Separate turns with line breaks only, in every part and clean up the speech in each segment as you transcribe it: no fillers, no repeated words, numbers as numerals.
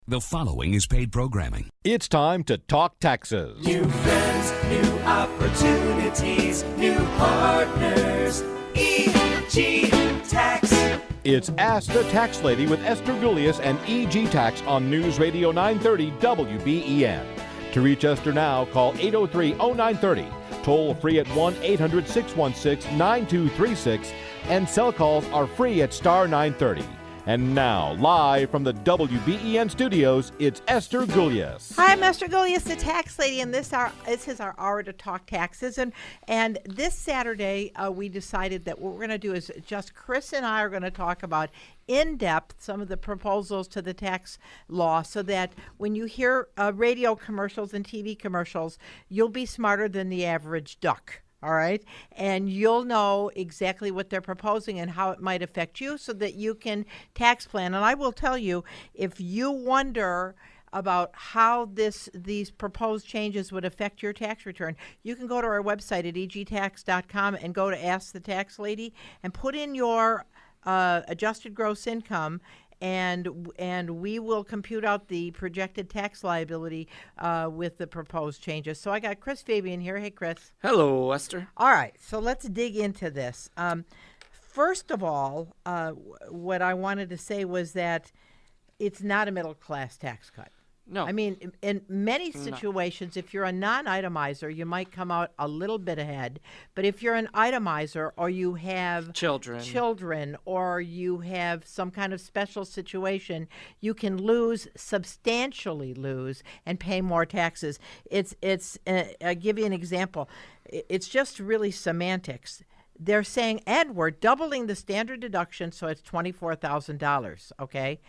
The following is paid programming.
It's time to talk taxes.
New friends, new opportunities, new partners. EG Tax.
It's Ask the Tax Lady with Esther Gulius and EG Tax on News Radio 930 WBEN. To reach Esther now, call 803-0930. Toll free at 1-800-616-9236. And cell calls are free at star 930. And now, live from the WBEN studios, it's Esther Gulius.
Hi, I'm Esther Gulius, the tax lady, and this is our hour to talk taxes. And this Saturday, we decided that what we're going to do is just Chris and I are going to talk about in depth some of the proposals to the tax law, so that when you hear radio commercials and TV commercials, you'll be smarter than the average duck. All right. And you'll know exactly what they're proposing and how it might affect you so that you can tax plan. And I will tell you, if you wonder about how these proposed changes would affect your tax return, you can go to our website at egtax.com and go to Ask the Tax Lady and put in your adjusted gross income, and we will compute out the projected tax liability with the proposed changes. So I got Chris Fabian here. Hey, Chris.
Hello, Esther.
All right, so let's dig into this. First of all, what I wanted to say was that it's not a middle-class tax cut.
No.
I mean, in many situations, if you're a non-itemizer, you might come out a little bit ahead. But if you're an itemizer, or you have children, or you have some kind of special situation, you can substantially lose, and pay more taxes. I'll give you an example. It's just really semantics. They're saying, and we're doubling the standard deduction, so it's $24,000, okay?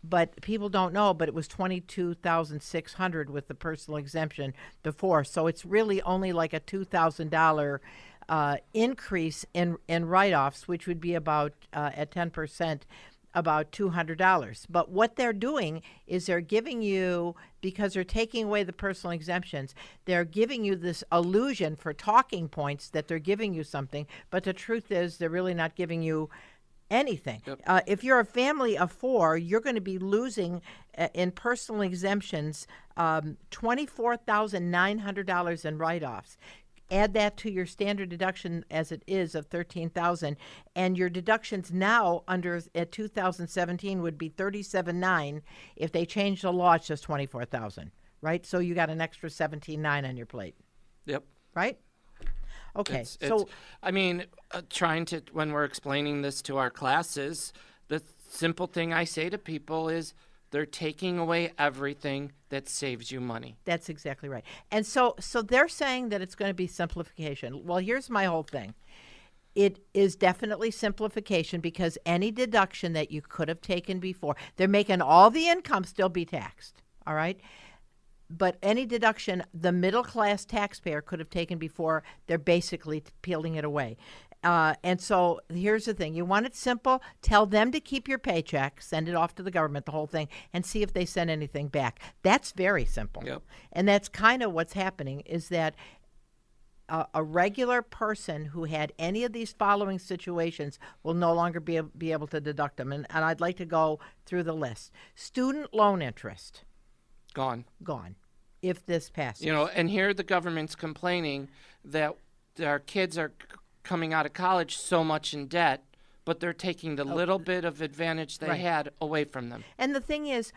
But people don't know, but it was $22,600 with the personal exemption before. So it's really only like a $2,000 increase in write-offs, which would be about, at 10%, about $200. But what they're doing is they're giving you, because they're taking away the personal exemptions, they're giving you this illusion for talking points that they're giving you something. But the truth is they're really not giving you anything.
Yep.
If you're a family of four, you're going to be losing in personal exemptions $24,900 in write-offs. Add that to your standard deduction as it is of $13,000, and your deductions now at 2017 would be $37,900. If they change the law, it's just $24,000, right? So you got an extra $17,900 on your plate.
Yep.
Right? Okay.
Trying to, when we're explaining this to our classes, the simple thing I say to people is they're taking away everything that saves you money.
That's exactly right. And so they're saying that it's going to be simplification. Well, here's my whole thing. It is definitely simplification, because any deduction that you could have taken before, they're making all the income still be taxed. All right? But any deduction the middle-class taxpayer could have taken before, they're basically peeling it away. And so here's the thing. You want it simple, tell them to keep your paycheck, send it off to the government, the whole thing, and see if they send anything back. That's very simple.
Yep.
And that's kind of what's happening, is that a regular person who had any of these following situations will no longer be able to deduct them. And I'd like to go through the list. Student loan interest.
Gone.
If this passes.
And here the government's complaining that our kids are coming out of college so much in debt, but they're taking the little bit of advantage they had away from them.
And the thing is,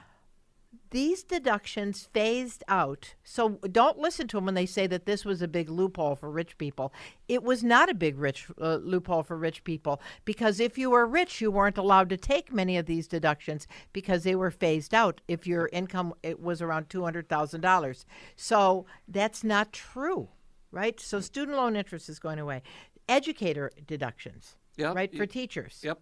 these deductions phased out. So don't listen to them when they say that this was a big loophole for rich people. It was not a big loophole for rich people, because if you were rich, you weren't allowed to take many of these deductions because they were phased out if your income was around $200,000. So that's not true, right? So student loan interest is going away. Educator deductions, right, for teachers.
Yep.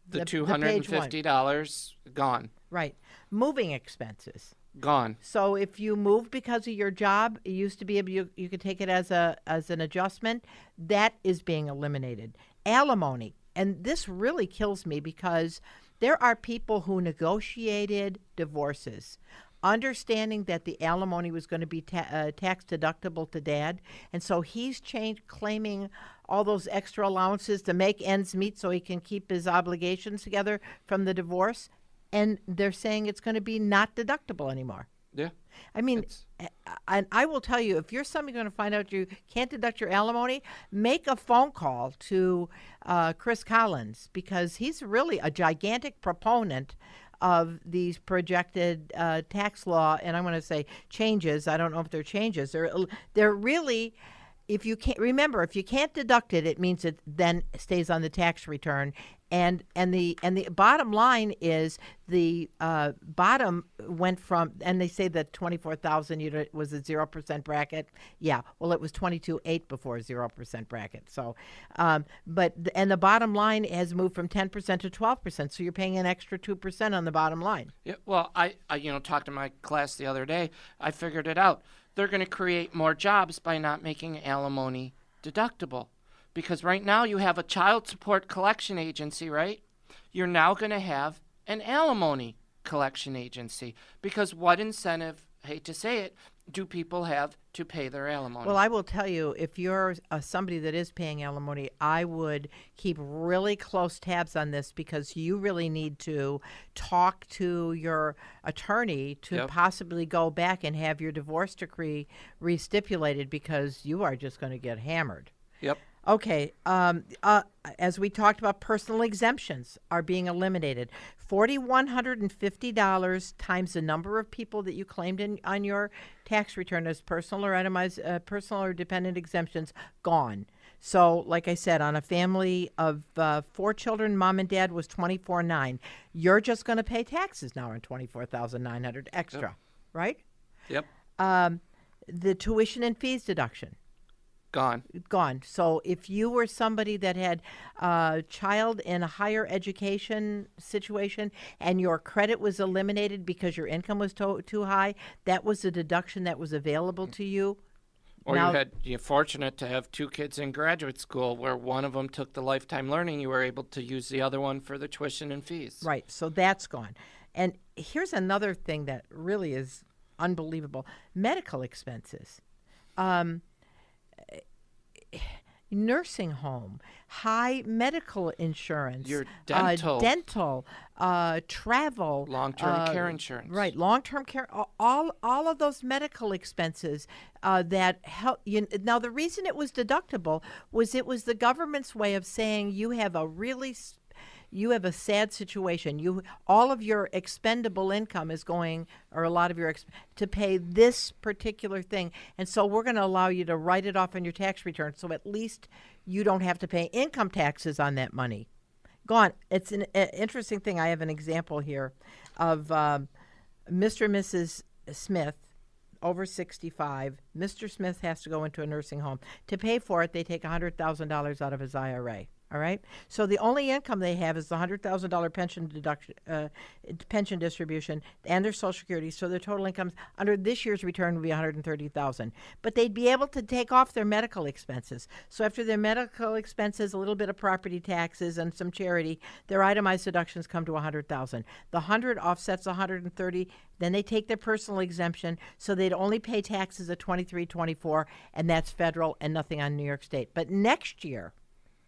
The $250 gone.
Right. Moving expenses.
Gone.
So if you move because of your job, it used to be you could take it as an adjustment. That is being eliminated. Alimony. And this really kills me, because there are people who negotiated divorces understanding that the alimony was going to be tax deductible to dad. And so he's claiming all those extra allowances to make ends meet so he can keep his obligations together from the divorce. and they're saying it's going to be not deductible anymore.
Yeah.
I mean, and I will tell you, if you're somebody going to find out you can't deduct your alimony, make a phone call to Chris Collins, because he's really a gigantic proponent of these projected tax law, and I'm going to say changes. I don't know if they're changes. They're really, if you can't deduct it, it means it then stays on the tax return. And the bottom line is the bottom went from, and they say that 24,000 unit was a 0% bracket. Yeah, well, it was 22.8 before 0% bracket. So, and the bottom line has moved from 10% to 12%. So you're paying an extra 2% on the bottom line.
Yeah. Well, I talked to my class the other day. I figured it out. They're going to create more jobs by not making alimony deductible. Because right now you have a child support collection agency, right? You're now going to have an alimony collection agency. Because what incentive, hate to say it, do people have to pay their alimony?
Well, I will tell you, if you're somebody that is paying alimony, I would keep really close tabs on this, because you really need to talk to your attorney to possibly go back and have your divorce decree restipulated, because you are just going to get hammered.
Yep.
Okay, as we talked about, personal exemptions are being eliminated. $4,150 times the number of people that you claimed on your tax return as personal or itemized, personal or dependent exemptions, gone. So, like I said, on a family of 4 children, mom and dad was $24,900. You're just going to pay taxes now on $24,900 extra, right?
Yep.
The tuition and fees deduction. Gone. So if you were somebody that had a child in a higher education situation and your credit was eliminated because your income was too high, that was a deduction that was available to you.
Or you're fortunate to have 2 kids in graduate school where one of them took the lifetime learning. You were able to use the other one for the tuition and fees.
Right. So that's gone. And here's another thing that really is unbelievable. Medical expenses. Nursing home, high medical insurance,
your dental,
travel,
long-term care insurance,
right? Long-term care, all of those medical expenses that help you. Now, the reason it was deductible was it was the government's way of saying you have a sad situation. All of your expendable income is going, or a lot of your to pay this particular thing, and so we're going to allow you to write it off on your tax return, so at least you don't have to pay income taxes on that money. Gone. It's an interesting thing. I have an example here of Mr. and Mrs. Smith, over 65. Mr. Smith has to go into a nursing home. To pay for it, they take $100,000 out of his IRA. All right. So the only income they have is the $100,000 pension deduction, pension distribution, and their Social Security. So their total income under this year's return would be $130,000. But they'd be able to take off their medical expenses. So after their medical expenses, a little bit of property taxes, and some charity, their itemized deductions come to $100,000. The 100 offsets 130. Then they take their personal exemption, so they'd only pay taxes at 23-24, and that's federal and nothing on New York State. But next year,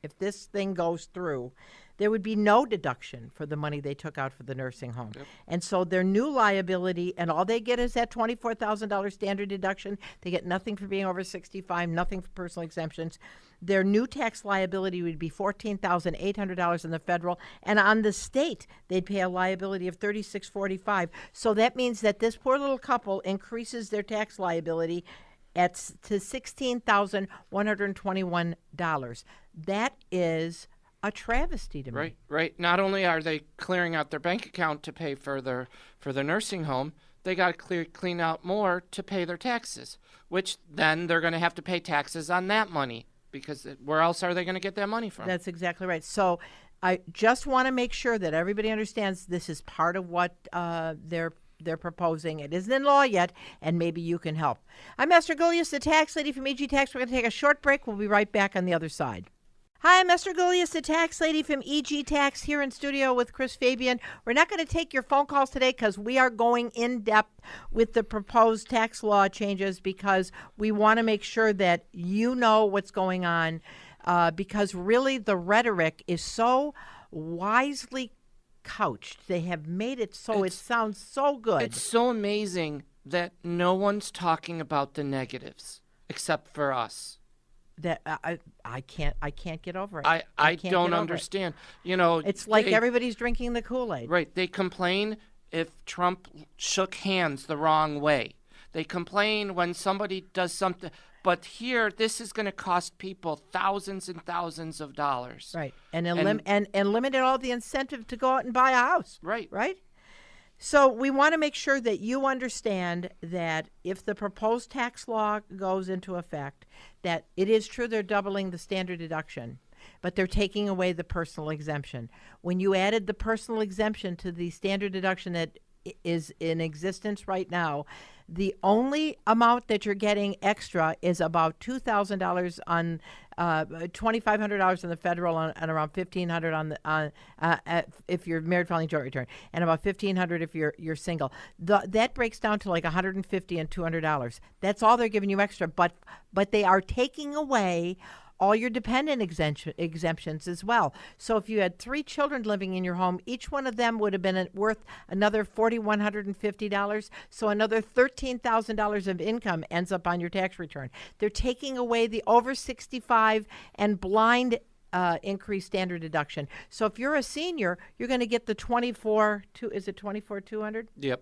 if this thing goes through, there would be no deduction for the money they took out for the nursing home. Yep. And so their new liability, and all they get is that $24,000 standard deduction. They get nothing for being over 65, nothing for personal exemptions. Their new tax liability would be $14,800 in the federal, and on the state, they'd pay a liability of $36.45. So that means that this poor little couple increases their tax liability to $16,121. That is a travesty to me.
Right. Not only are they clearing out their bank account to pay for their nursing home, they got to clean out more to pay their taxes, which then they're going to have to pay taxes on that money, because where else are they going to get that money from?
That's exactly right. So I just want to make sure that everybody understands this is part of what they're proposing. It isn't in law yet, and maybe you can help. I'm Esther Gulius, the tax lady from EG Tax. We're going to take a short break. We'll be right back on the other side. Hi, I'm Esther Gulius, the tax lady from EG Tax, here in studio with Chris Fabian. We're not going to take your phone calls today because we are going in depth with the proposed tax law changes, because we want to make sure that you know what's going on, because really the rhetoric is so wisely couched. They have made it so it sounds so good.
It's so amazing that no one's talking about the negatives except for us.
That I can't get over it.
I don't understand. You know,
it's like everybody's drinking the Kool-Aid.
Right. They complain if Trump shook hands the wrong way. They complain when somebody does something. But here, this is going to cost people thousands and thousands of dollars.
Right. And limited all the incentive to go out and buy a house.
Right.
Right? So we want to make sure that you understand that if the proposed tax law goes into effect, that it is true they're doubling the standard deduction, but they're taking away the personal exemption. When you added the personal exemption to the standard deduction that is in existence right now, the only amount that you're getting extra is about $2,000 on $2,500 on the federal and around $1,500 on the if you're married filing joint return, and about $1,500 if you're single. That breaks down to like $150 and $200. That's all they're giving you extra, but they are taking away all your dependent exemptions as well. So if you had 3 children living in your home, each one of them would have been worth another $4,150. So another $13,000 of income ends up on your tax return. They're taking away the over 65 and blind increased standard deduction. So if you're a senior, you're going to get the 24,200?
Yep.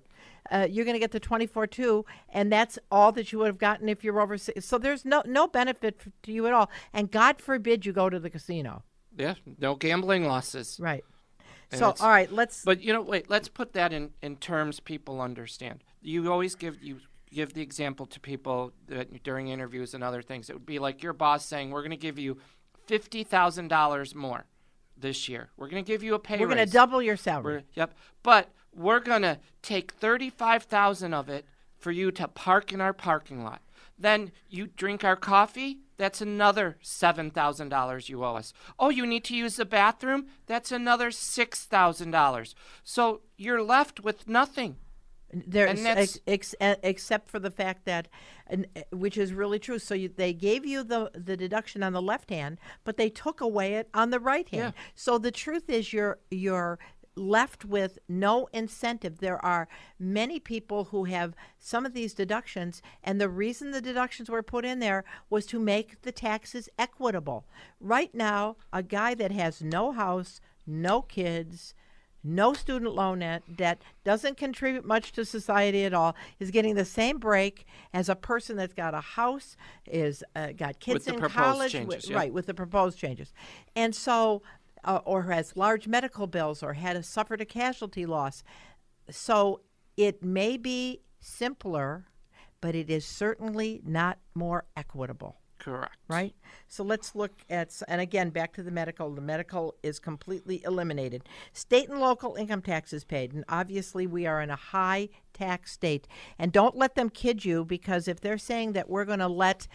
You're going to get the 24,200, and that's all that you would have gotten if you're over. So there's no benefit to you at all. And God forbid you go to the casino.
Yeah, no gambling losses.
Right.
And
so, all right, let's.
But, wait, let's put that in terms people understand. You always give the example to people that during interviews and other things. It would be like your boss saying, we're going to give you $50,000 more this year. We're going to give you a pay raise.
We're going to double your salary.
Yep. But we're going to take $35,000 of it for you to park in our parking lot. Then you drink our coffee. That's another $7,000 you owe us. Oh, you need to use the bathroom? That's another $6,000. So you're left with nothing.
Except for the fact that, which is really true. So they gave you the deduction on the left hand, but they took away it on the right hand. Yeah. So the truth is, you're left with no incentive. There are many people who have some of these deductions, and the reason the deductions were put in there was to make the taxes equitable. Right now, a guy that has no house, no kids, no student loan debt, doesn't contribute much to society at all, is getting the same break as a person that's got a house, is got kids in college, with the proposed changes. And so, or has large medical bills or suffered a casualty loss. So it may be simpler, but it is certainly not more equitable.
Correct.
Right? So let's look at, and again, back to the medical. The medical is completely eliminated. State and local income taxes paid. And obviously, we are in a high tax state. And don't let them kid you, because if they're saying that we're going to let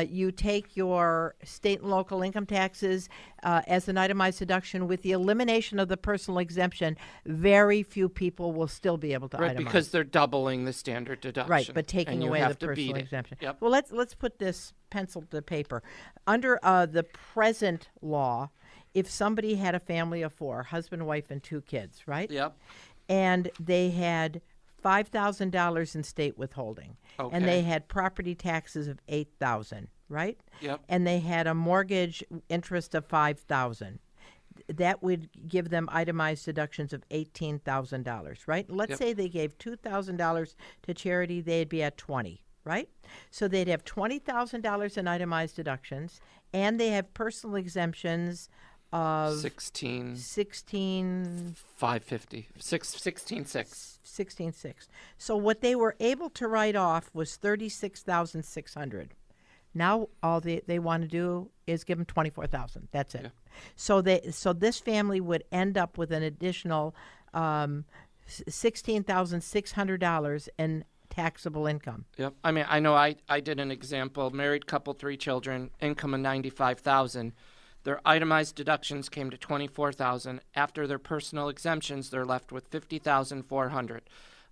you take your state and local income taxes as an itemized deduction with the elimination of the personal exemption, very few people will still be able to itemize.
Right, because they're doubling the standard deduction.
Right, but taking away the personal exemption.
Yep.
Well, let's put this pencil to paper. Under the present law, if somebody had a family of 4, husband, wife, and 2 kids, right?
Yep.
And they had $5,000 in state withholding, and they had property taxes of $8,000, right?
Yep.
And they had a mortgage interest of $5,000. That would give them itemized deductions of $18,000, right? Let's say they gave $2,000 to charity, they'd be at $20,000, right? So they'd have $20,000 in itemized deductions, and they have personal exemptions of $16,600. So what they were able to write off was $36,600. Now all they want to do is give them $24,000. That's it. Yeah. So this family would end up with an additional $16,600 in taxable income.
Yep. I mean, I know I did an example. Married couple, 3 children, income of $95,000. Their itemized deductions came to $24,000. After their personal exemptions, they're left with $50,400.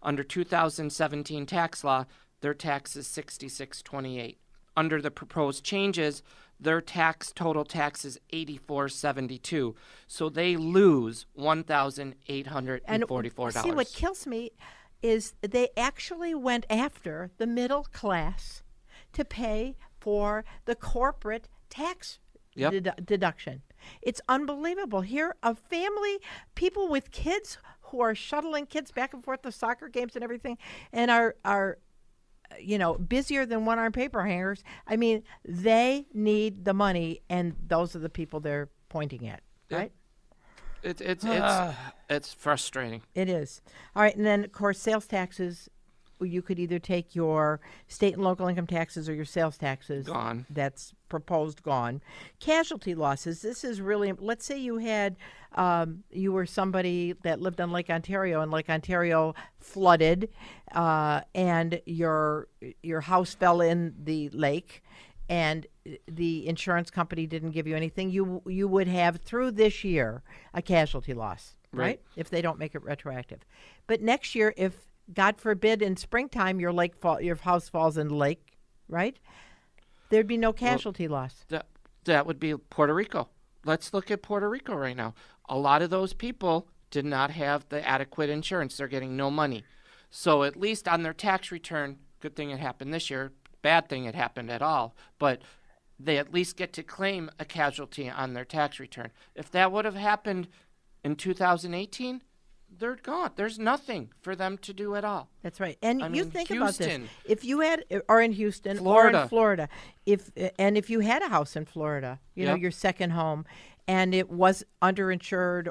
Under 2017 tax law, their tax is $66,228. under the proposed changes, their total tax is $84.72. So they lose $1,844.
See, what kills me is they actually went after the middle class to pay for the corporate tax deduction. It's unbelievable. Here, a family, people with kids who are shuttling kids back and forth to soccer games and everything, and are busier than one-armed paper hangers. I mean, they need the money, and those are the people they're pointing at, right?
It's frustrating.
It is. All right, and then, of course, sales taxes. You could either take your state and local income taxes or your sales taxes.
Gone.
That's proposed gone. Casualty losses. This is really, let's say you had, you were somebody that lived on Lake Ontario and Lake Ontario flooded and your house fell in the lake and the insurance company didn't give you anything. You would have through this year a casualty loss, right? If they don't make it retroactive. But next year, if God forbid, in springtime, your house falls in the lake, right? There'd be no casualty loss.
That would be Puerto Rico. Let's look at Puerto Rico right now. A lot of those people did not have the adequate insurance. They're getting no money. So at least on their tax return, good thing it happened this year, bad thing it happened at all, but they at least get to claim a casualty on their tax return. If that would have happened in 2018, they're gone. There's nothing for them to do at all.
That's right. And you think
Houston,
about this. If you had, or in Houston,
Florida.
or in Florida, if you had a house in Florida, your second home, and it was underinsured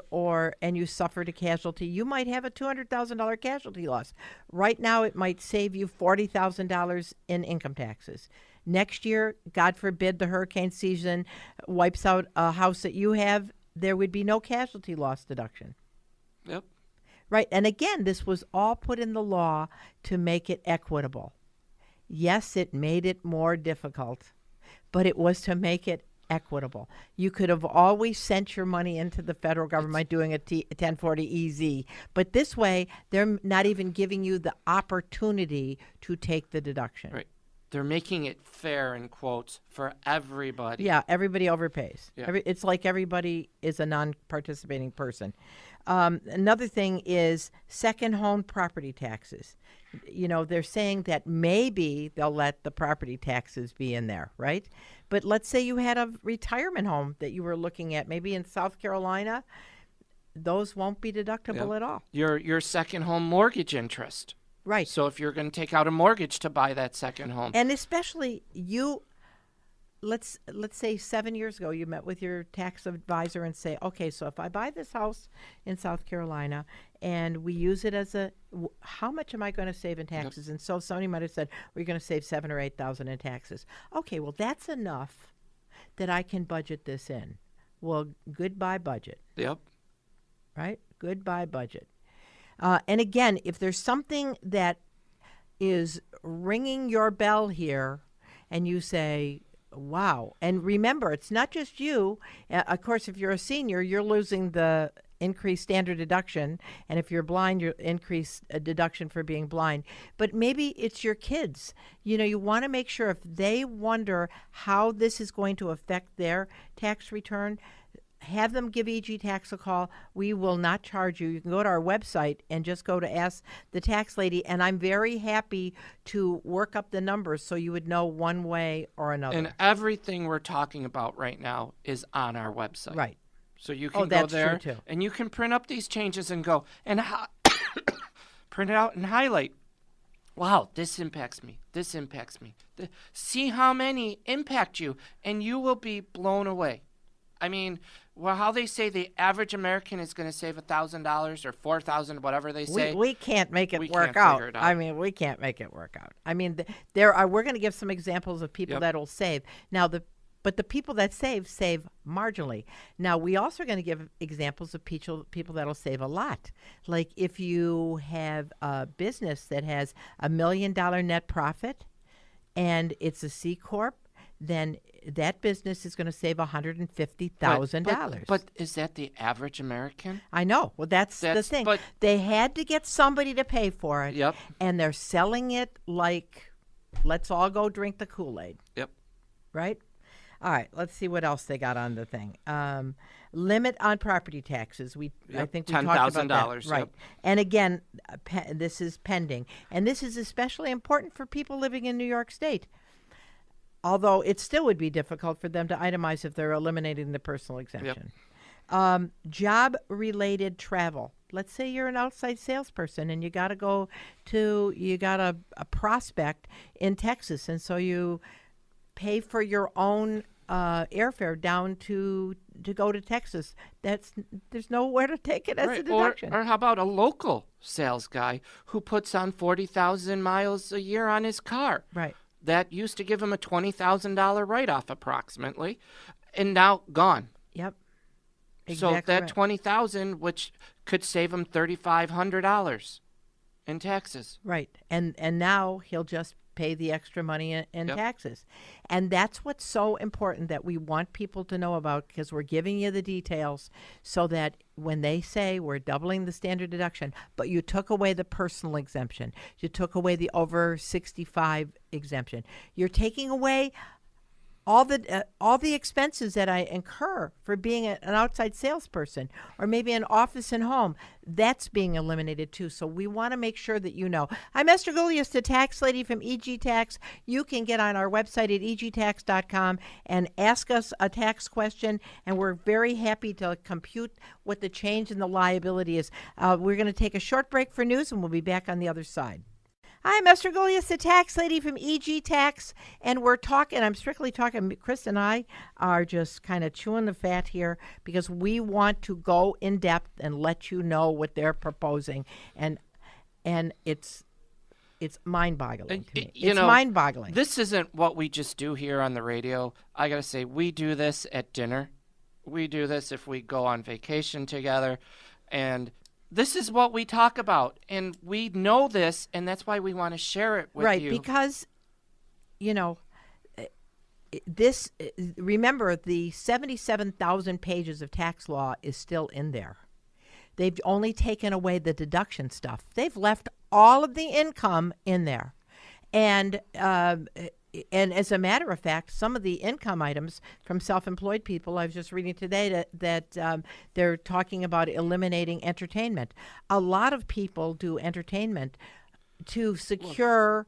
and you suffered a casualty, you might have a $200,000 casualty loss. Right now, it might save you $40,000 in income taxes. Next year, God forbid, the hurricane season wipes out a house that you have, there would be no casualty loss deduction.
Yep.
Right. And again, this was all put in the law to make it equitable. Yes, it made it more difficult, but it was to make it equitable. You could have always sent your money into the federal government doing a 1040 EZ, but this way, they're not even giving you the opportunity to take the deduction.
Right. They're making it fair, in quotes, for everybody.
Yeah, everybody overpays.
Yeah.
It's like everybody is a non-participating person. Another thing is second home property taxes. They're saying that maybe they'll let the property taxes be in there, right? But let's say you had a retirement home that you were looking at, maybe in South Carolina, those won't be deductible at all.
Your second home mortgage interest.
Right.
So if you're going to take out a mortgage to buy that second home.
And especially let's say 7 years ago, you met with your tax advisor and say, okay, so if I buy this house in South Carolina and we use it as how much am I going to save in taxes? Yep. And so somebody might have said, we're going to save $7,000 or $8,000 in taxes. Okay, well, that's enough that I can budget this in. Well, goodbye budget.
Yep.
Right? Goodbye budget. And again, if there's something that is ringing your bell here and you say, wow, and remember, it's not just you. Of course, if you're a senior, you're losing the increased standard deduction. And if you're blind, you're increased deduction for being blind. But maybe it's your kids. You want to make sure if they wonder how this is going to affect their tax return, have them give EG Tax a call. We will not charge you. You can go to our website and just go to Ask the Tax Lady, and I'm very happy to work up the numbers so you would know one way or another.
And everything we're talking about right now is on our website.
Right.
So you can go there,
true too.
And you can print up these changes and go and print it out and highlight. Wow, this impacts me. This impacts me. See how many impact you, and you will be blown away. I mean, how they say the average American is going to save $1,000 or $4,000, whatever they say.
We can't make it work
can't
out.
Figure it out.
I mean, we can't make it work out. I mean, we're going to give some examples of people that'll save. Now, but the people that save marginally. Now, we also are going to give examples of people that'll save a lot. Like if you have a business that has $1 million net profit and it's a C Corp, then that business is going to save $150,000.
But is that the average American?
I know. Well, that's the thing. They had to get somebody to pay for it.
Yep.
And they're selling it like let's all go drink the Kool-Aid.
Yep.
Right? All right, let's see what else they got on the thing. Limit on property taxes. I think we talked about that.
$10,000.
Right.
Yep.
And again, this is pending. And this is especially important for people living in New York State. Although it still would be difficult for them to itemize if they're eliminating the personal exemption. Job-related travel. Let's say you're an outside salesperson and you got a prospect in Texas, and so you pay for your own airfare down to go to Texas. There's nowhere to take it as a deduction.
Or how about a local sales guy who puts on 40,000 miles a year on his car?
Right.
That used to give him a $20,000 write-off approximately, and now gone.
Yep.
So
Exactly
that
right.
20,000, which could save him $3,500 in taxes.
Right. And now he'll just pay the extra money in taxes. And that's what's so important that we want people to know about, because we're giving you the details so that when they say we're doubling the standard deduction, but you took away the personal exemption, you took away the over 65 exemption, you're taking away all the expenses that I incur for being an outside salesperson, or maybe an office and home, that's being eliminated too. So we want to make sure that you know. I'm Esther Gulius, the tax lady from EG Tax. You can get on our website at egtax.com and ask us a tax question, and we're very happy to compute what the change in the liability is. We're going to take a short break for news, and we'll be back on the other side. I'm Esther Gulius, the tax lady from EG Tax, and I'm strictly talking, Chris and I are just kind of chewing the fat here because we want to go in depth and let you know what they're proposing, and it's mind-boggling to me. It's mind-boggling.
This isn't what we just do here on the radio. I got to say, we do this at dinner. We do this if we go on vacation together, and this is what we talk about, and we know this, and that's why we want to share it with you.
Right, because, remember, the 77,000 pages of tax law is still in there. They've only taken away the deduction stuff. They've left all of the income in there. And as a matter of fact, some of the income items from self-employed people, I was just reading today that they're talking about eliminating entertainment. A lot of people do entertainment to secure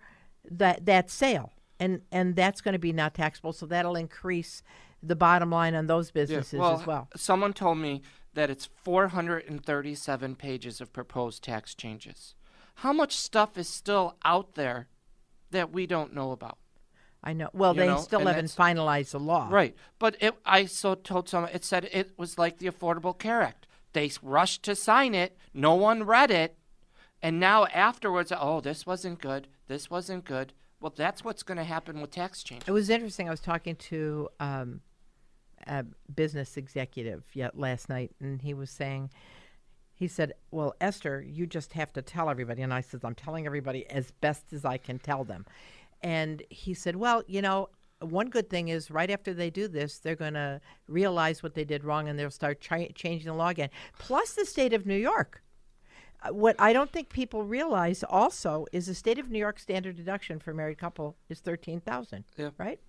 that sale, and that's going to be not taxable, so that'll increase the bottom line on those businesses as well.
Someone told me that it's 437 pages of proposed tax changes. How much stuff is still out there that we don't know about?
I know. Well, they still haven't finalized the law.
Right. But I told someone, it said it was like the Affordable Care Act. They rushed to sign it. No one read it. And now afterwards, this wasn't good. This wasn't good. Well, that's what's going to happen with tax change.
It was interesting. I was talking to a business executive last night, and he said, well, Esther, you just have to tell everybody. And I said, I'm telling everybody as best as I can tell them. And he said, well, one good thing is right after they do this, they're going to realize what they did wrong, and they'll start changing the law again. Plus the state of New York. What I don't think people realize also is the state of New York standard deduction for a married couple is $13,000, right?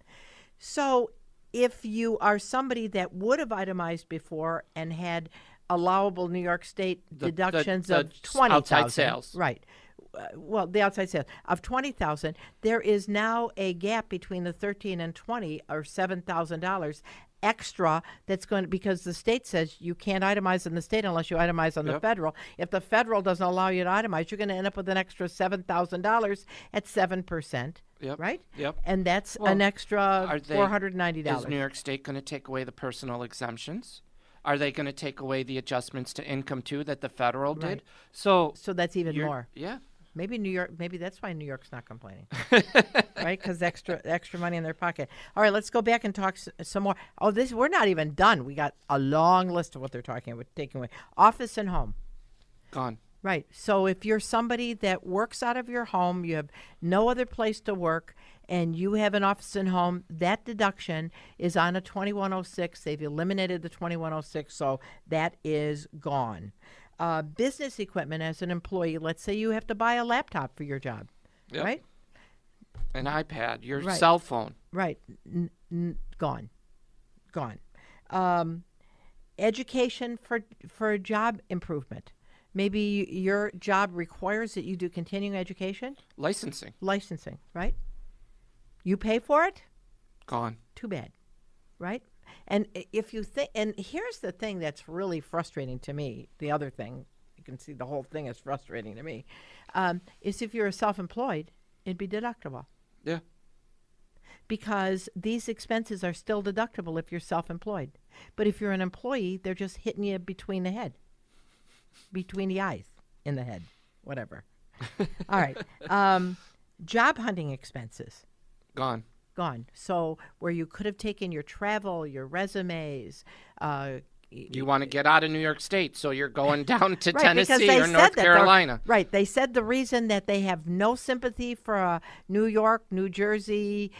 So if you are somebody that would have itemized before and had allowable New York State deductions of $20,000.
Outside sales.
Right. The outside sales of $20,000, there is now a gap between the 13 and 20, or $7,000 extra. That's going to, because the state says you can't itemize in the state unless you itemize on the federal. If the federal doesn't allow you to itemize, you're going to end up with an extra $7,000 at 7%. Right?
Yep.
And that's an extra $490.
Is New York State going to take away the personal exemptions? Are they going to take away the adjustments to income too that the federal did?
Right.
So
that's even more.
Yeah.
Maybe New York. Maybe that's why New York's not complaining, right? Because extra money in their pocket. All right, let's go back and talk some more. We're not even done. We got a long list of what they're talking about taking away. Office and home.
Gone.
Right. So if you're somebody that works out of your home, you have no other place to work, and you have an office and home, that deduction is on a 2106. They've eliminated the 2106, so that is gone. Business equipment as an employee, let's say you have to buy a laptop for your job, right?
An iPad, your
Right.
cell phone.
Right. Gone. Education for job improvement. Maybe your job requires that you do continuing education.
Licensing.
Licensing, right? You pay for it?
Gone.
Too bad, right? And if you think, and here's the thing that's really frustrating to me, the other thing, you can see the whole thing is frustrating to me, is if you're a self-employed, it'd be deductible.
Yeah.
Because these expenses are still deductible if you're self-employed. But if you're an employee, they're just hitting you between the eyes, in the head, whatever. All right. Job hunting expenses.
Gone.
So where you could have taken your travel, your resumes.
You want to get out of New York State, so you're going down to
Right, because
Tennessee
they
or
said
North
that
Carolina.
Right. They said the reason that they have no sympathy for New York, New Jersey,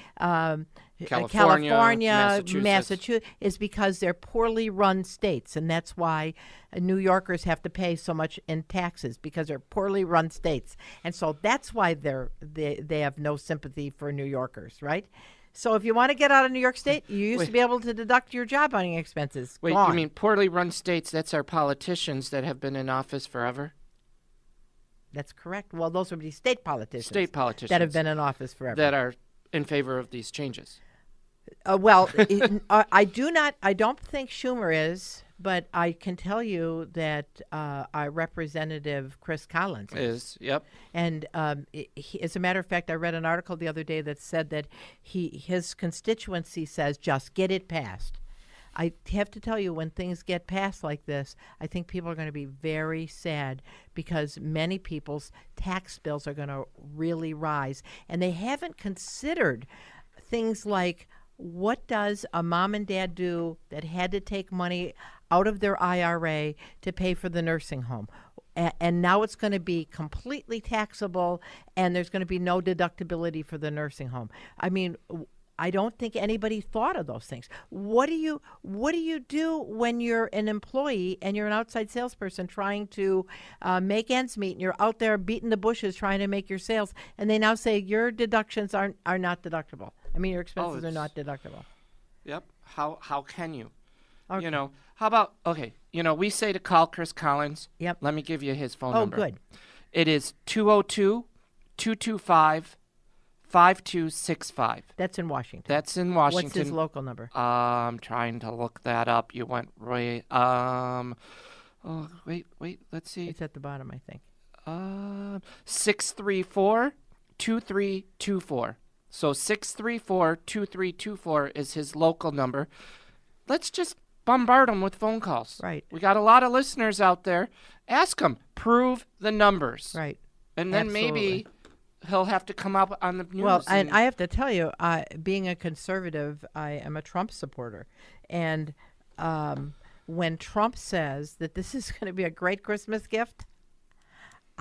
California, Massachusetts is because they're poorly run states. And that's why New Yorkers have to pay so much in taxes, because they're poorly run states. And so that's why they have no sympathy for New Yorkers, right? So if you want to get out of New York State, you used to be able to deduct your job hunting expenses.
Wait,
Gone.
you mean poorly run states? That's our politicians that have been in office forever?
That's correct. Well, those would be state politicians.
State politicians.
That have been in office forever.
That are in favor of these changes.
I don't think Schumer is, but I can tell you that our Representative Chris Collins
Is, yep.
And as a matter of fact, I read an article the other day that said that his constituency says just get it passed. I have to tell you, when things get passed like this, I think people are going to be very sad, because many people's tax bills are going to really rise. And they haven't considered things like, what does a mom and dad do that had to take money out of their IRA to pay for the nursing home? And now it's going to be completely taxable, and there's going to be no deductibility for the nursing home. I mean, I don't think anybody thought of those things. What do you do when you're an employee and you're an outside salesperson trying to make ends meet, and you're out there beating the bushes trying to make your sales, and they now say your deductions are not deductible? I mean, your expenses are not deductible.
Yep. How can you?
Okay.
You know, how about, okay, we say to call Chris Collins.
Yep.
Let me give you his phone
Oh,
number.
good.
It is 202-225-5265.
That's in Washington.
That's in Washington.
What's his local number?
I'm trying to look that up. You went right. Wait. Let's see.
It's at the bottom, I think.
634-2324. So 634-2324 is his local number. Let's just bombard him with phone calls.
Right.
We got a lot of listeners out there. Ask him. Prove the numbers.
Right.
And then maybe he'll have to come up on the news.
Well, and I have to tell you, being a conservative, I am a Trump supporter. And when Trump says that this is going to be a great Christmas gift,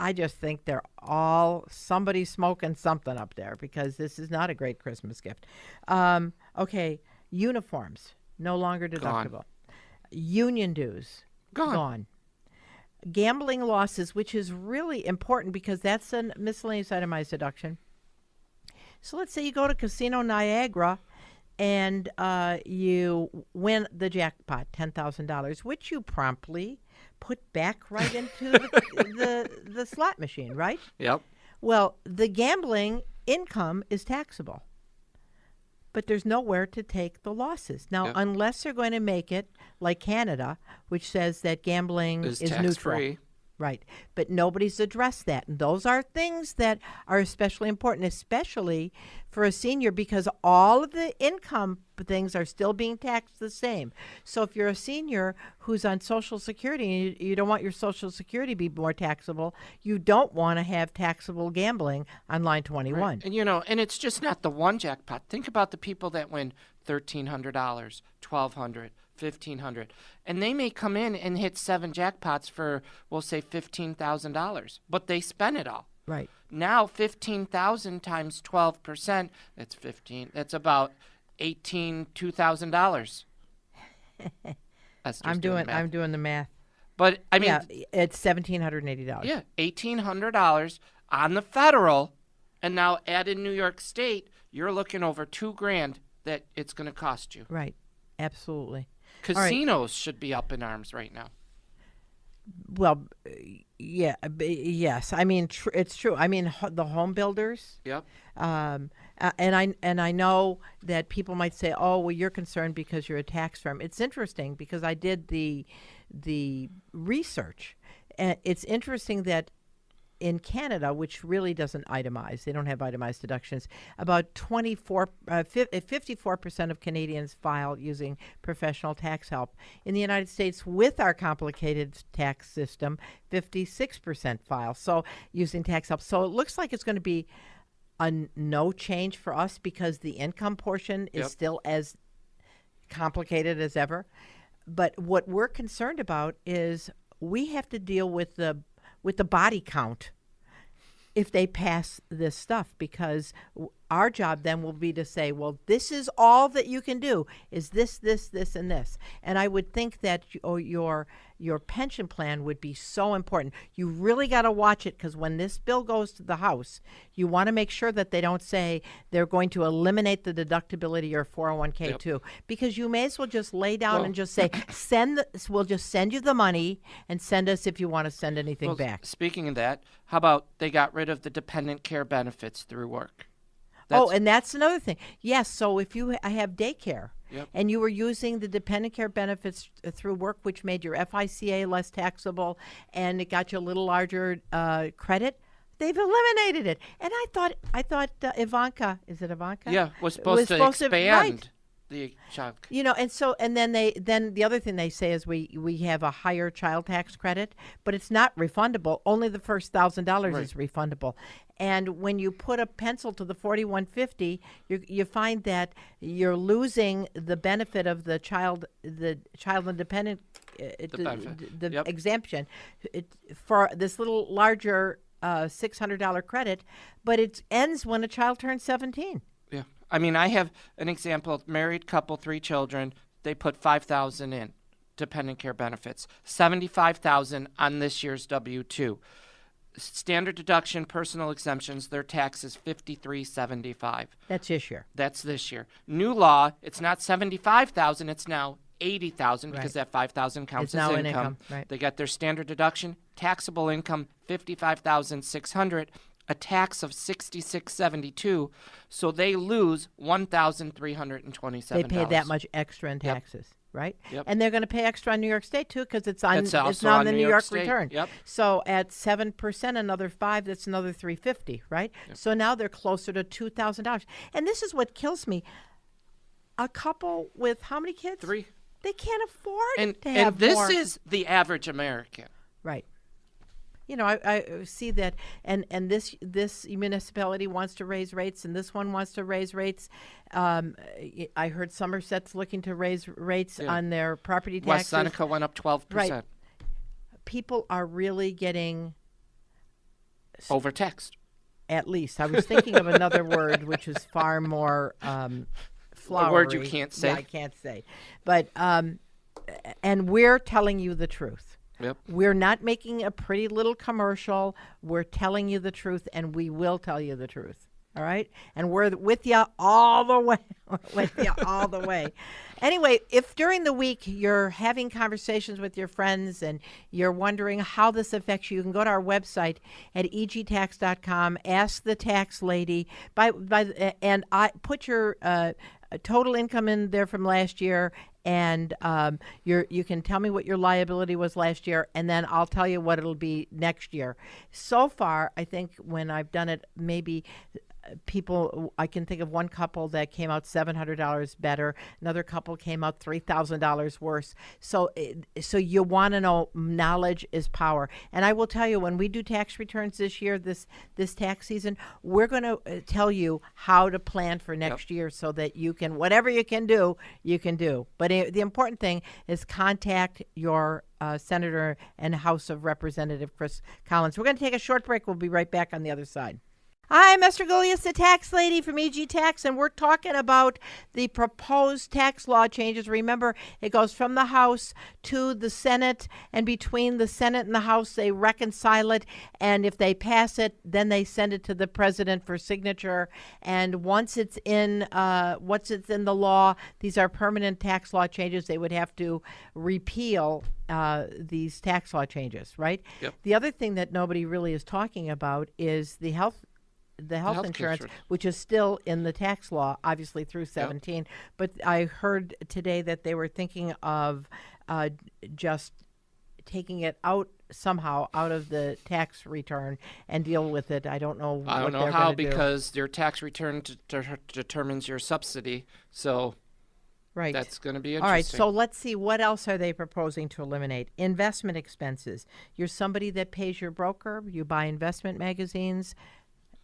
I just think they're all somebody smoking something up there, because this is not a great Christmas gift. Okay, uniforms, no longer deductible. Union dues, gone. Gambling losses, which is really important because that's a miscellaneous itemized deduction. So let's say you go to Casino Niagara and you win the jackpot, $10,000, which you promptly put back right into the slot machine, right?
Yep.
Well, the gambling income is taxable, but there's nowhere to take the losses. Now, unless they're going to make it like Canada, which says that gambling is neutral.
Tax-free.
Right. But nobody's addressed that. And those are things that are especially important, especially for a senior, because all of the income things are still being taxed the same. So if you're a senior who's on Social Security and you don't want your Social Security to be more taxable, you don't want to have taxable gambling on line 21.
Right. And, and it's just not the one jackpot. Think about the people that win $1,300, $1,200, $1,500, and they may come in and hit 7 jackpots for, we'll say, $15,000, but they spend it all.
Right.
Now 15,000 times 12%, that's 15. That's about $2,000.
I'm doing the math.
But I mean,
it's $1,780.
Yeah, $1,800 on the federal And now add in New York State, you're looking over $2,000 that it's going to cost you.
Right. Absolutely.
Casinos should be up in arms right now.
Well, yeah, yes. I mean, it's true. I mean, the home builders.
Yep.
And I know that people might say, "Oh, well, you're concerned because you're a tax firm." It's interesting because I did the research, and it's interesting that in Canada, which really doesn't itemize, they don't have itemized deductions, about 54% of Canadians file using professional tax help. In the United States, with our complicated tax system, 56% file, so using tax help. So it looks like it's going to be no change for us because the income portion is still as complicated as ever. But what we're concerned about is we have to deal with the body count if they pass this stuff, because our job then will be to say, well, this is all that you can do is this, and this. And I would think that your pension plan would be so important. You really got to watch it, because when this bill goes to the House, you want to make sure that they don't say they're going to eliminate the deductibility of your 401k too, because you may as well just lay down and just say, we'll just send you the money and send us if you want to send anything back.
Speaking of that, how about they got rid of the dependent care benefits through work?
And that's another thing. Yes, so if you have daycare and you were using the dependent care benefits through work, which made your FICA less taxable and it got you a little larger credit, they've eliminated it. And I thought Ivanka, is it Ivanka?
Yeah, was supposed to expand the child.
And then the other thing they say is we have a higher child tax credit, but it's not refundable. Only the first $1,000 is refundable. And when you put a pencil to the 4150, you find that you're losing the benefit of the child independent exemption for this little larger $600 credit, but it ends when a child turns 17.
Yeah, I mean, I have an example: married couple, 3 children. They put $5,000 in dependent care benefits, $75,000 on this year's W-2. Standard deduction, personal exemptions, their tax is $53.75.
That's this year.
That's this year. New law, it's not $75,000, it's now $80,000 because that $5,000 counts as income.
Right.
They got their standard deduction, taxable income $55,600, a tax of $66.72, so they lose $1,327.
They pay that much extra in taxes. Right?
Yep.
And they're going to pay extra on New York State, too, because it's on the New York return.
Yep.
So at 7%, another 5, that's another $350, right? Yep. So now they're closer to $2,000. And this is what kills me. A couple with how many kids?
3.
They can't afford to have
And this
more.
is the average American.
Right. I see that, and this municipality wants to raise rates, and this one wants to raise rates. I heard Somerset's looking to raise rates on their property taxes.
West Seneca went up 12%.
Right. People are really getting
overtaxed.
At least I was thinking of another word, which is far more flowery.
A word you can't say.
Yeah, I can't say, but and we're telling you the truth.
Yep.
We're not making a pretty little commercial. We're telling you the truth, and we will tell you the truth. All right? And we're with you all the way. Anyway, if during the week you're having conversations with your friends and you're wondering how this affects you, you can go to our website at egtax.com, ask the tax lady, and I put your total income in there from last year, and you can tell me what your liability was last year, and then I'll tell you what it'll be next year. So far, I think when I've done it, maybe I can think of one couple that came out $700 better. Another couple came out $3,000 worse. So you want to know, knowledge is power. And I will tell you, when we do tax returns this year, this tax season, we're going to tell you how to plan for next year so that you can, whatever you can do, you can do. But the important thing is contact your Senator and House of Representative Chris Collins. We're going to take a short break. We'll be right back on the other side. Hi, I'm Esther Gullius, the tax lady from EG Tax, and we're talking about the proposed tax law changes. Remember, it goes from the House to the Senate, and between the Senate and the House, they reconcile it, and if they pass it, then they send it to the president for signature. And once it's in the law, these are permanent tax law changes. They would have to repeal these tax law changes, right?
Yep.
The other thing that nobody really is talking about is the health insurance, which is still in the tax law, obviously through 17. But I heard today that they were thinking of just taking it out somehow out of the tax return and deal with it. I don't know.
I don't know how, because your tax return determines your subsidy. So
right.
That's going to be interesting.
All right, so let's see. What else are they proposing to eliminate? Investment expenses. You're somebody that pays your broker. You buy investment magazines.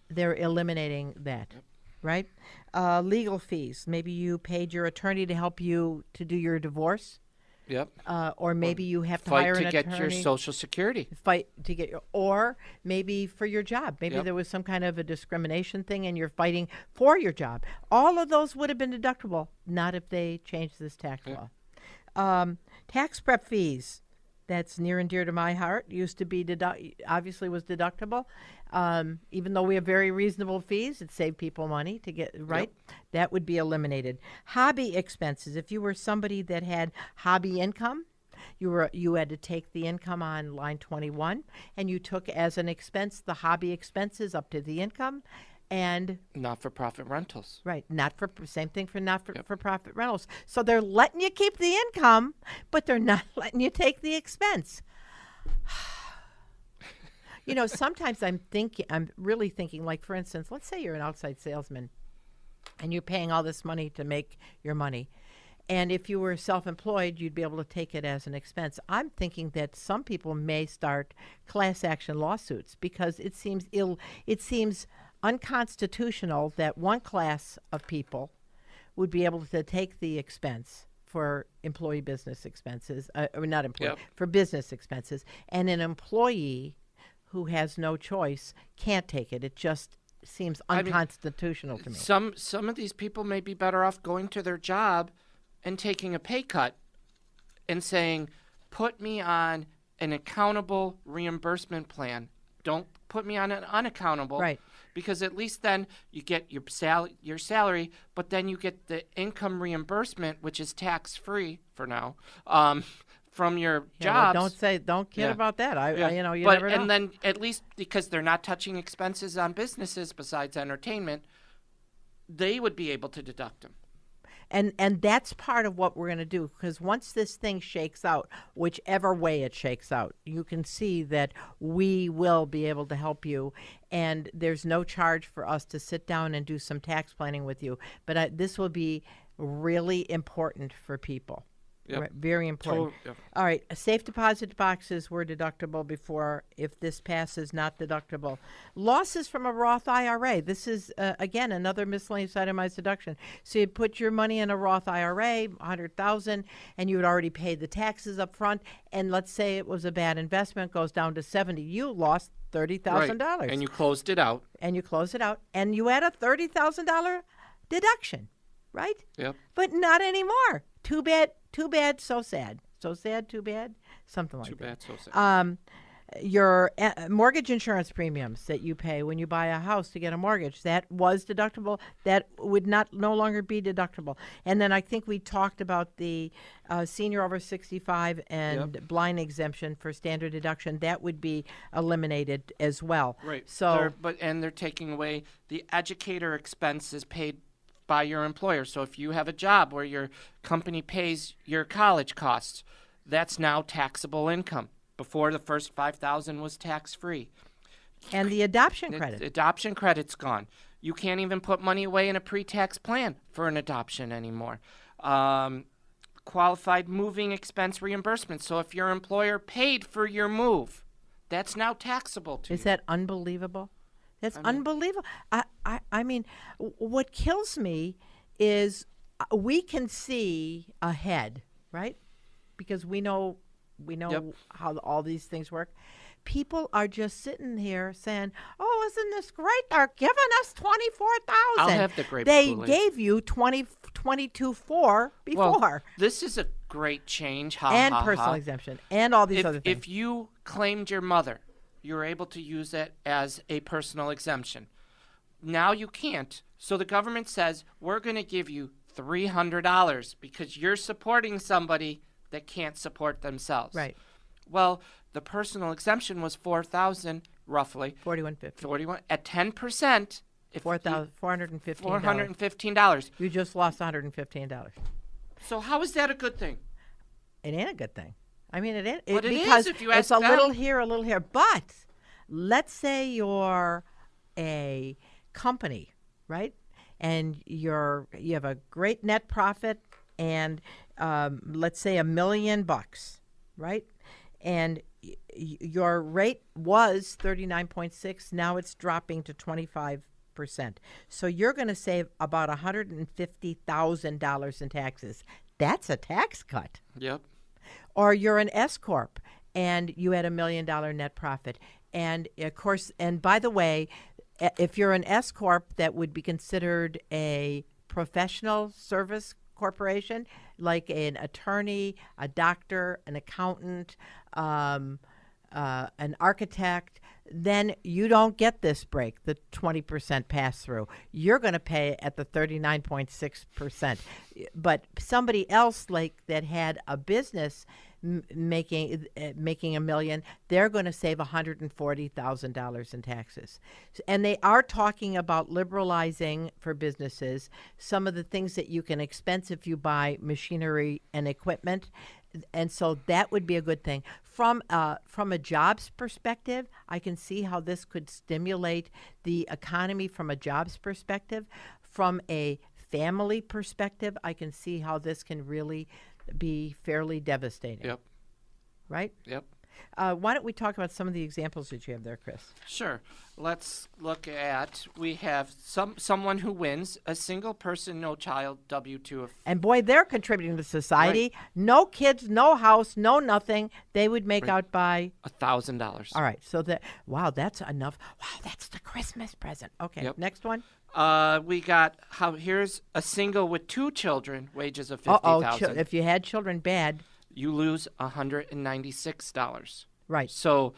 They're eliminating that, right? Legal fees. Maybe you paid your attorney to help you to do your divorce.
Yep.
Or maybe you have to hire an attorney.
Fight to get your Social Security.
Or maybe for your job. Maybe there was some kind of a discrimination thing and you're fighting for your job. All of those would have been deductible, not if they changed this tax law. Tax prep fees. That's near and dear to my heart. Used to be obviously was deductible. Even though we have very reasonable fees, it saved people money to get right. Yep. That would be eliminated. Hobby expenses. If you were somebody that had hobby income, you had to take the income on line 21, and you took as an expense the hobby expenses up to the income. And
not-for-profit rentals.
Right. Same thing for not-for-profit rentals. So they're letting you keep the income, but they're not letting you take the expense. Sometimes I'm really thinking, like, for instance, let's say you're an outside salesman and you're paying all this money to make your money. And if you were self-employed, you'd be able to take it as an expense. I'm thinking that some people may start class action lawsuits because it seems unconstitutional that one class of people would be able to take the expense for employee business expenses, for business expenses, and an employee who has no choice can't take it. It just seems unconstitutional to me.
Some of these people may be better off going to their job and taking a pay cut and saying, put me on an accountable reimbursement plan. Don't put me on an unaccountable.
Right.
Because at least then you get your salary, but then you get the income reimbursement, which is tax-free for now, from your jobs.
Well, don't kid about that. You never know.
And then at least because they're not touching expenses on businesses besides entertainment, they would be able to deduct them.
And that's part of what we're going to do, because once this thing shakes out, whichever way it shakes out, you can see that we will be able to help you. And there's no charge for us to sit down and do some tax planning with you. But this will be really important for people.
Yep.
Very important. All right. Safe deposit boxes were deductible before. If this passes, not deductible. Losses from a Roth IRA. This is, again, another miscellaneous itemized deduction. So you put your money in a Roth IRA, $100,000, and you had already paid the taxes up front. And let's say it was a bad investment, goes down to $70,000. You lost $30,000.
Right. And you closed it out.
And you had a $30,000 deduction, right?
Yep.
But not anymore. Too bad, so sad. So sad, too bad, something like that.
Too bad, so sad.
Your mortgage insurance premiums that you pay when you buy a house to get a mortgage, that was deductible. That would no longer be deductible. And then I think we talked about the senior over 65 and blind exemption for standard deduction. That would be eliminated as well.
Right.
So,
they're taking away the educator expenses paid by your employer. So if you have a job where your company pays your college costs, that's now taxable income. Before, the first $5,000 was tax-free.
And the adoption credit.
The adoption credit's gone. You can't even put money away in a pre-tax plan for an adoption anymore. Qualified moving expense reimbursement. So if your employer paid for your move, that's now taxable to you.
Is that unbelievable? That's unbelievable. I mean, what kills me is we can see ahead, right? Because we know how all these things work. people are just sitting here saying, "Oh, isn't this great? They're giving us 24,000."
I'll have the grape
They
Kool-Aid.
gave you 22.4 before.
Well, this is a great change. Ha,
and
ha,
personal
ha.
exemption and all these other things.
If you claimed your mother, you were able to use it as a personal exemption. Now you can't. So the government says, we're going to give you $300 because you're supporting somebody that can't support themselves.
Right.
Well, the personal exemption was $4,000 roughly.
41.50.
41 at 10%.
$415.
$415.
You just lost $115.
So how is that a good thing?
It ain't a good thing. I mean, it ain't.
But it is
because
if you
it's
ask
a little
them.
here, a little here. But let's say you're a company, right? And you have a great net profit, and let's say $1 million, right? And your rate was 39.6. Now it's dropping to 25%. So you're going to save about $150,000 in taxes. That's a tax cut.
Yep.
Or you're an S corp and you had $1 million net profit, and of course, and by the way, if you're an S corp, that would be considered a professional service corporation, like an attorney, a doctor, an accountant, an architect. Then you don't get this break, the 20% pass through. You're going to pay at the 39.6%. But somebody else like that had a business making $1 million, they're going to save $140,000 in taxes. And they are talking about liberalizing for businesses some of the things that you can expense if you buy machinery and equipment. And so that would be a good thing. From a jobs perspective, I can see how this could stimulate the economy from a jobs perspective. From a family perspective, I can see how this can really be fairly devastating.
Yep.
Right?
Yep.
Why don't we talk about some of the examples that you have there, Chris?
Sure. Let's look at, we have someone who wins, a single person, no child, W-2.
And boy, they're contributing to society.
Right.
No kids, no house, no nothing. They would make out by
$1,000.
All right. So that's enough. Wow, that's the Christmas present. Okay.
Yep.
Next one.
We got, here's a single with 2 children, wages of $50,000.
If you had children, bad.
You lose $196.
Right.
So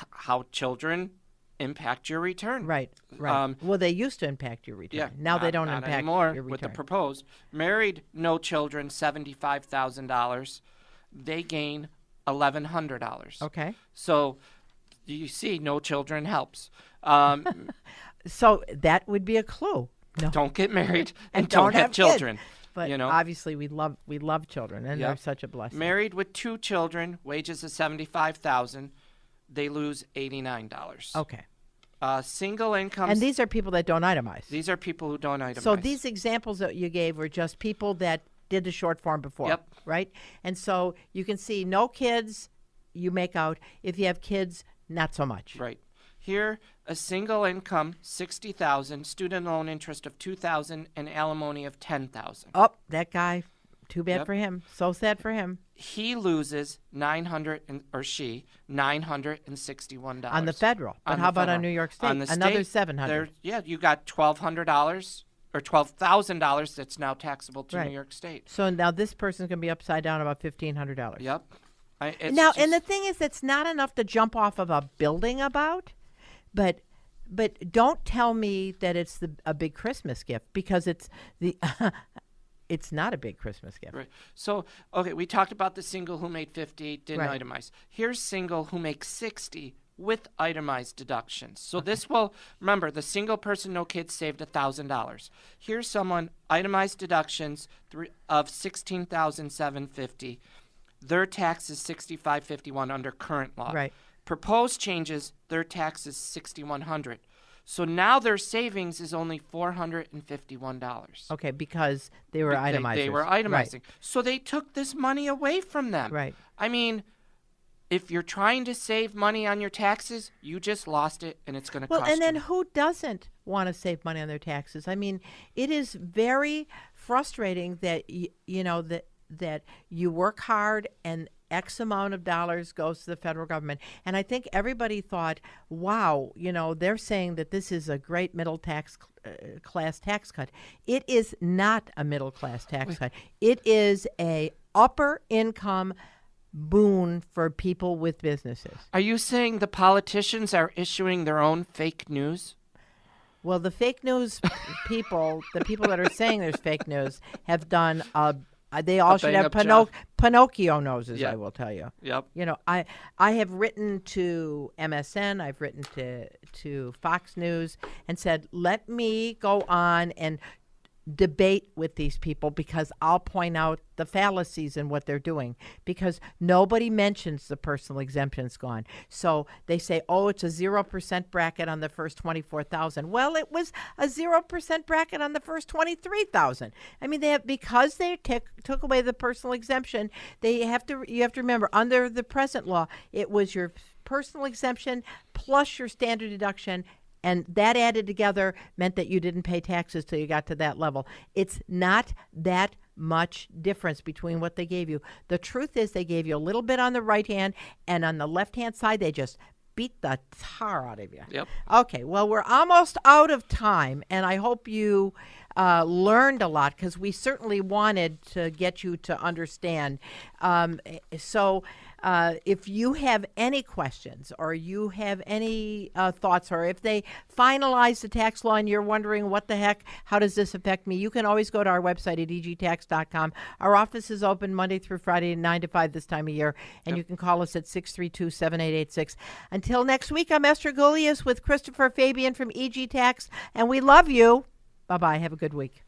how children impact your return.
Right. Well, they used to impact your return.
Yeah.
Now they don't
not
impact
anymore
your return.
with the proposed. Married, no children, $75,000. They gain $1,100.
Okay.
So you see, no children helps.
So that would be a clue. No.
Don't get married and
don't
have
have
children.
Kids. But
you know?
obviously we love children, and
Yep.
they're such a blessing.
Married with 2 children, wages of $75,000. They lose $89.
Okay.
Single income.
And these are people that don't itemize.
These are people who don't itemize.
So these examples that you gave were just people that did the short form before.
Yep.
Right? And so you can see no kids, you make out. If you have kids, not so much.
Right. Here, a single income, $60,000, student loan interest of $2,000, and alimony of $10,000.
Oh, that guy, too bad
Yep.
for him. So sad for him.
He loses $961
On the federal. But
On
how
the
about on
federal.
New York State?
On the
Another
state,
$700.
Yeah, you got $1,200 or $12,000 that's now taxable to
Right.
New York State.
So now this person's going to be upside down about $1,500.
Yep.
And the thing is, it's not enough to jump off of a building about, but don't tell me that it's a big Christmas gift, because it's not a big Christmas gift.
Right. So, okay, we talked about the single who made 50, didn't
Right.
itemize. Here's single who makes 60 with itemized deductions. So this will, remember, the single person, no kids, saved $1,000. Here's someone, itemized deductions of $16,750. Their tax is $6,551 under current law.
Right.
Proposed changes, their tax is $6,100. So now their savings is only $451.
Okay, because they were itemizers.
They were itemizing. So they took this money away from them.
Right.
I mean, if you're trying to save money on your taxes, you just lost it, and it's going to cost you.
Well, and then who doesn't want to save money on their taxes? I mean, it is very frustrating that that you work hard and X amount of dollars goes to the federal government. And I think everybody thought, wow, they're saying that this is a great middle class tax cut. It is not a middle class tax cut. It is a upper income boon for people with businesses.
Are you saying the politicians are issuing their own fake news?
Well, the fake news people, the people that are saying there's fake news, have done they all should have Pinocchio noses, I will tell you.
Yep.
I have written to MSN, I've written to Fox News and said, let me go on and debate with these people because I'll point out the fallacies in what they're doing, because nobody mentions the personal exemptions gone. So they say, oh, it's a 0% bracket on the first 24,000. Well, it was a 0% bracket on the first 23,000. I mean, because they took away the personal exemption, you have to remember, under the present law, it was your personal exemption plus your standard deduction. And that added together meant that you didn't pay taxes till you got to that level. It's not that much difference between what they gave you. The truth is they gave you a little bit on the right hand, and on the left hand side, they just beat the tar out of you.
Yep.
Okay, well, we're almost out of time, and I hope you learned a lot, because we certainly wanted to get you to understand. So if you have any questions, or you have any thoughts, or if they finalize the tax law and you're wondering what the heck, how does this affect me, you can always go to our website at egtax.com. Our office is open Monday through Friday, 9 to 5 this time of year, and you can call us at 632-7886. Until next week, I'm Esther Gulius with Christopher Fabian from EG Tax, and we love you. Bye-bye. Have a good week.